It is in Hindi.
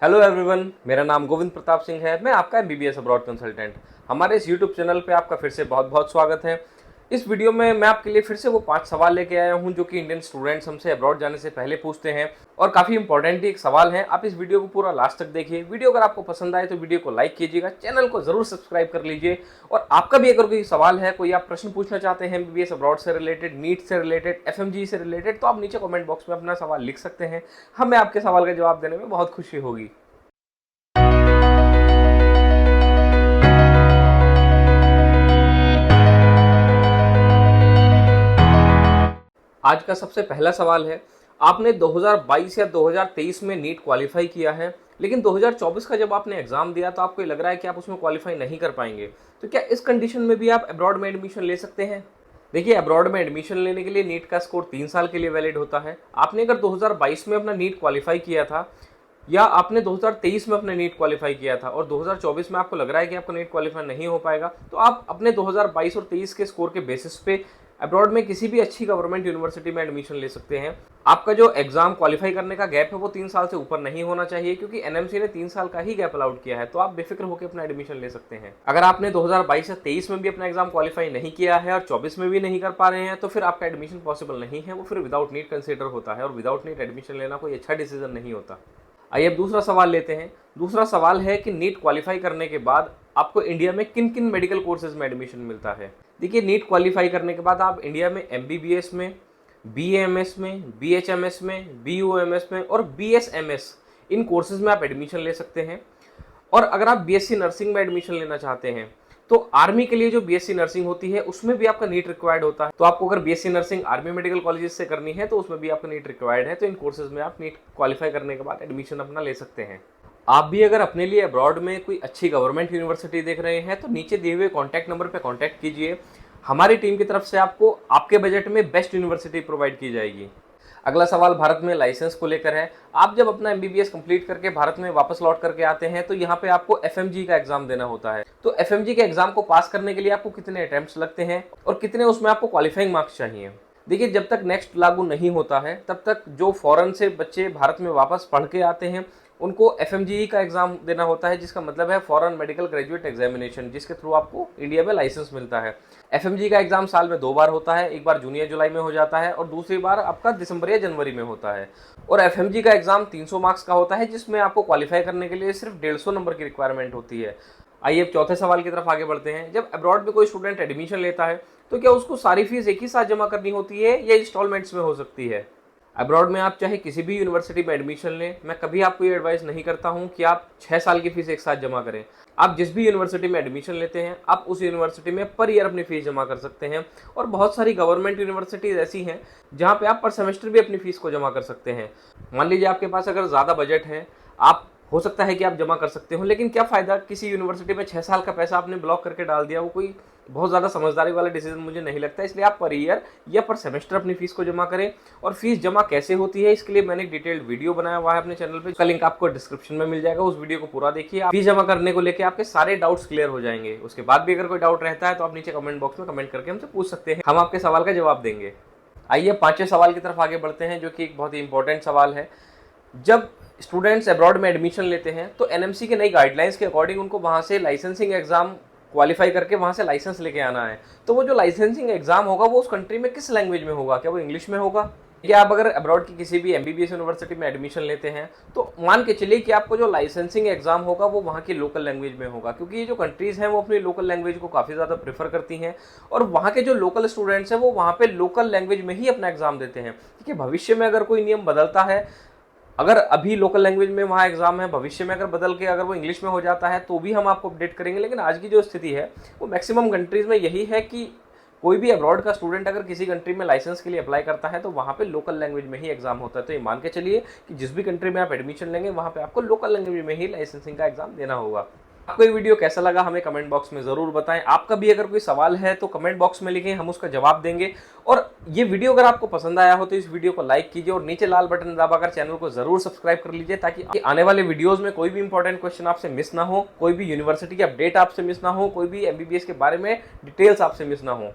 हेलो एवरीवन, मेरा नाम गोविंद प्रताप सिंह है। मैं आपका एमबीबीएस अब्रॉड कंसल्टेंट। हमारे इस यूट्यूब चैनल पे आपका फिर से बहुत बहुत स्वागत है। इस वीडियो में मैं आपके लिए फिर से वो 5 सवाल लेके आया हूं जो कि इंडियन स्टूडेंट्स हमसे अब्रॉड जाने से पहले पूछते हैं और काफ़ी इंपॉर्टेंट एक सवाल है। आप इस वीडियो को पूरा लास्ट तक देखिए। वीडियो अगर आपको पसंद आए तो वीडियो को लाइक कीजिएगा, चैनल को जरूर सब्सक्राइब कर लीजिए। और आपका भी अगर कोई सवाल है, कोई आप प्रश्न पूछना चाहते हैं एमबीबीएस अब्रॉड से रिलेटेड, नीट से रिलेटेड, एफएमजी से रिलेटेड, तो आप नीचे कमेंट बॉक्स में अपना सवाल लिख सकते हैं। हमें आपके सवाल का जवाब देने में बहुत खुशी होगी। आज का सबसे पहला सवाल है, आपने 2022 या 2023 में नीट क्वालिफाई किया है, लेकिन 2024 का जब आपने एग्जाम दिया तो आपको लग रहा है कि आप उसमें क्वालिफाई नहीं कर पाएंगे, तो क्या इस कंडीशन में भी आप अब्रॉड में एडमिशन ले सकते हैं? देखिए, अब्रॉड में एडमिशन लेने के लिए नीट का स्कोर 3 साल के लिए वैलिड होता है। आपने अगर 2022 में अपना नीट क्वालिफाई किया था या आपने 2023 में अपने नीट क्वालिफाई किया था और 2024 में आपको लग रहा है कि आपका नीट क्वालिफाई नहीं हो पाएगा, तो आप अपने 2022 और 23 के स्कोर के बेसिस पे अब्रॉड में किसी भी अच्छी गवर्नमेंट यूनिवर्सिटी में एडमिशन ले सकते हैं। आपका जो एग्जाम क्वालिफाई करने का गैप है वो 3 साल से ऊपर नहीं होना चाहिए, क्योंकि एनएमसी ने 3 साल का ही गैप अलाउड किया है। तो आप बेफिक्र होकर अपना एडमिशन ले सकते हैं। अगर आपने 2022 या 23 में भी अपना एग्जाम क्वालिफाई नहीं किया है और 24 में भी नहीं कर पा रहे हैं, तो फिर आपका एडमिशन पॉसिबल नहीं है। वो फिर विदाउट नीट कंसिडर होता है और विदाउट नीट एडमिशन लेना कोई अच्छा डिसीजन नहीं होता। आइए अब दूसरा सवाल लेते हैं। दूसरा सवाल है कि नीट क्वालिफाई करने के बाद आपको इंडिया में किन किन मेडिकल कोर्सेज में एडमिशन मिलता है। देखिए, नीट क्वालिफाई करने के बाद आप इंडिया में एमबीबीएस में, बीएएमएस में, बीएचएमएस में, बीयूएमएस में और बीएसएमएस, इन कोर्सेज में आप एडमिशन ले सकते हैं। और अगर आप बीएससी नर्सिंग में एडमिशन लेना चाहते हैं तो आर्मी के लिए जो बीएससी नर्सिंग होती है उसमें भी आपका नीट रिक्वायर्ड होता है। तो आपको अगर BSc nursing army medical colleges से करनी है तो उसमें भी आपका नीट रिक्वायर्ड है। तो इन कोर्सेज में आप नीट क्वालिफाई करने के बाद एडमिशन अपना ले सकते हैं। आप भी अगर अपने लिए अब्रॉड में कोई अच्छी गवर्नमेंट यूनिवर्सिटी देख रहे हैं तो नीचे दिए हुए कॉन्टैक्ट नंबर पर कॉन्टैक्ट कीजिए। हमारी टीम की तरफ से आपको आपके बजट में बेस्ट यूनिवर्सिटी प्रोवाइड की जाएगी। अगला सवाल भारत में लाइसेंस को लेकर है। आप जब अपना एमबीबीएस कंप्लीट करके भारत में वापस लौट करके आते हैं तो यहाँ पे आपको एफएमजी का एग्जाम देना होता है। तो एफएमजी के एग्जाम को पास करने के लिए आपको कितने अटेम्प्ट्स लगते हैं और कितने उसमें आपको क्वालिफाइंग मार्क्स चाहिए? देखिए, जब तक नेक्स्ट लागू नहीं होता है तब तक जो फॉरेन से बच्चे भारत में वापस पढ़ के आते हैं उनको एफएमजीई का एग्जाम देना होता है, जिसका मतलब है फॉरेन मेडिकल ग्रेजुएट एग्जामिनेशन, जिसके थ्रू आपको इंडिया में लाइसेंस मिलता है। एफएमजी का एग्जाम साल में 2 बार होता है। एक बार जून या जुलाई में हो जाता है और दूसरी बार आपका दिसंबर या जनवरी में होता है। और एफएमजी का एग्जाम 300 मार्क्स का होता है, जिसमें आपको क्वालिफाई करने के लिए सिर्फ 150 नंबर की रिक्वायरमेंट होती है। आइए अब चौथे सवाल की तरफ आगे बढ़ते हैं। जब अब्रॉड में कोई स्टूडेंट एडमिशन लेता है तो क्या उसको सारी फीस एक ही साथ जमा करनी होती है या इंस्टॉलमेंट्स में हो सकती है? अब्रॉड में आप चाहे किसी भी यूनिवर्सिटी में एडमिशन लें, मैं कभी आपको ये एडवाइस नहीं करता हूँ कि आप 6 साल की फीस एक साथ जमा करें। आप जिस भी यूनिवर्सिटी में एडमिशन लेते हैं आप उस यूनिवर्सिटी में पर ईयर अपनी फीस जमा कर सकते हैं। और बहुत सारी गवर्नमेंट यूनिवर्सिटीज़ ऐसी हैं जहाँ पे आप पर सेमेस्टर भी अपनी फीस को जमा कर सकते हैं। मान लीजिए आपके पास अगर ज़्यादा बजट है, आप हो सकता है कि आप जमा कर सकते हो, लेकिन क्या फ़ायदा किसी यूनिवर्सिटी में 6 साल का पैसा आपने ब्लॉक करके डाल दिया। वो कोई बहुत ज़्यादा समझदारी वाला डिसीजन मुझे नहीं लगता। इसलिए आप पर ईयर या पर सेमेस्टर अपनी फीस को जमा करें। और फीस जमा कैसे होती है इसके लिए मैंने एक डिटेल्ड वीडियो बनाया हुआ है अपने चैनल पे, उसका लिंक आपको डिस्क्रिप्शन में मिल जाएगा। उस वीडियो को पूरा देखिए। फीस जमा करने को लेकर आपके सारे डाउट्स क्लियर हो जाएंगे। उसके बाद भी अगर कोई डाउट रहता है तो आप नीचे कमेंट बॉक्स में कमेंट करके हमसे पूछ सकते हैं, हम आपके सवाल का जवाब देंगे। आइए 5वें सवाल की तरफ आगे बढ़ते हैं, जो कि एक बहुत ही इंपॉर्टेंट सवाल है। जब स्टूडेंट्स अब्रॉड में एडमिशन लेते हैं तो एनएमसी के नई गाइडलाइंस के अकॉर्डिंग उनको वहाँ से लाइसेंसिंग एग्जाम क्वालिफाई करके वहाँ से लाइसेंस लेके आना है। तो वो जो लाइसेंसिंग एग्जाम होगा वो उस कंट्री में किस लैंग्वेज में होगा? क्या वो इंग्लिश में होगा? या आप अगर अब्रॉड की किसी भी एमबीबीएस यूनिवर्सिटी में एडमिशन लेते हैं तो मान के चलिए कि आपको जो लाइसेंसिंग एग्जाम होगा वो वहाँ की लोकल लैंग्वेज में होगा, क्योंकि ये जो कंट्रीज़ हैं वो अपनी लोकल लैंग्वेज को काफ़ी ज़्यादा प्रेफर करती हैं। और वहाँ के जो लोकल स्टूडेंट्स हैं वो वहाँ पे लोकल लैंग्वेज में ही अपना एग्जाम देते हैं। ठीक है, भविष्य में अगर कोई नियम बदलता है, अगर अभी लोकल लैंग्वेज में वहाँ एग्जाम है, भविष्य में अगर बदल के अगर वो इंग्लिश में हो जाता है तो भी हम आपको अपडेट करेंगे। लेकिन आज की जो स्थिति है वो मैक्सिमम कंट्रीज़ में यही है कि कोई भी अब्रॉड का स्टूडेंट अगर किसी कंट्री में लाइसेंस के लिए अप्लाई करता है तो वहाँ पे लोकल लैंग्वेज में ही एग्जाम होता है। तो ये मान के चलिए कि जिस भी कंट्री में आप एडमिशन लेंगे वहाँ पे आपको लोकल लैंग्वेज में ही लाइसेंसिंग का एग्जाम देना होगा। आपको ये वीडियो कैसा लगा हमें कमेंट बॉक्स में ज़रूर बताएं। आपका भी अगर कोई सवाल है तो कमेंट बॉक्स में लिखें, हम उसका जवाब देंगे। और ये वीडियो अगर आपको पसंद आया हो तो इस वीडियो को लाइक कीजिए और नीचे लाल बटन दबाकर चैनल को ज़रूर सब्सक्राइब कर लीजिए, ताकि आने वाले वीडियोज़ में कोई भी इंपॉर्टेंट क्वेश्चन आपसे मिस ना हो, कोई भी यूनिवर्सिटी की अपडेट आपसे मिस ना हो, कोई भी एमबीबीएस के बारे में डिटेल्स आपसे मिस ना हो।